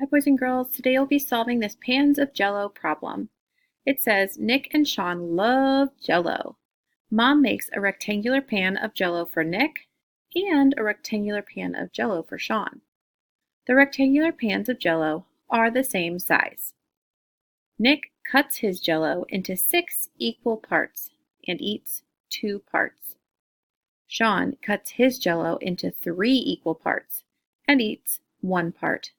Hi boys and girls, today we'll be solving this pans of Jell-O problem. It says Nick and Sean love Jell-O. Mom makes a rectangular pan of Jell-O for Nick and a rectangular pan of Jell-O for Sean. The rectangular pans of Jell-O are the same size. Nick cuts his Jell-O into 6 equal parts and eats 2 parts. Sean cuts his Jell-O into 3 equal parts and eats 1 part.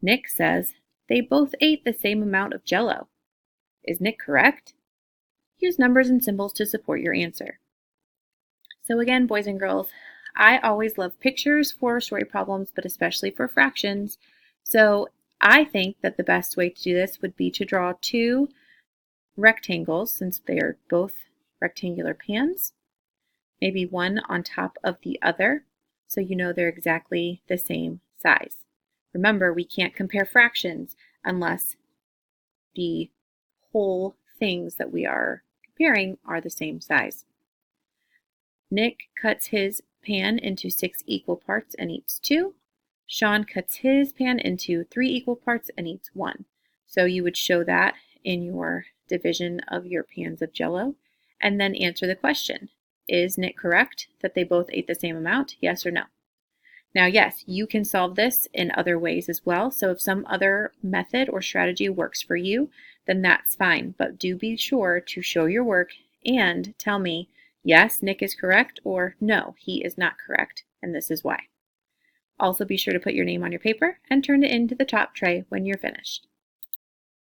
Nick says they both ate the same amount of Jell-O. Is Nick correct? Use numbers and symbols to support your answer. So again, boys and girls, I always love pictures for story problems, but especially for fractions. So I think that the best way to do this would be to draw 2 rectangles, since they are both rectangular pans, maybe one on top of the other, so you know they're exactly the same size. Remember, we can't compare fractions unless the whole things that we are comparing are the same size. Nick cuts his pan into 6 equal parts and eats 2. Sean cuts his pan into 3 equal parts and eats 1. So you would show that in your division of your pans of Jell-O and then answer the question. Is Nick correct that they both ate the same amount? Yes or no? Now, yes, you can solve this in other ways as well. So if some other method or strategy works for you, then that's fine. But do be sure to show your work and tell me, yes, Nick is correct, or no, he is not correct, and this is why. Also be sure to put your name on your paper and turn it into the top tray when you're finished.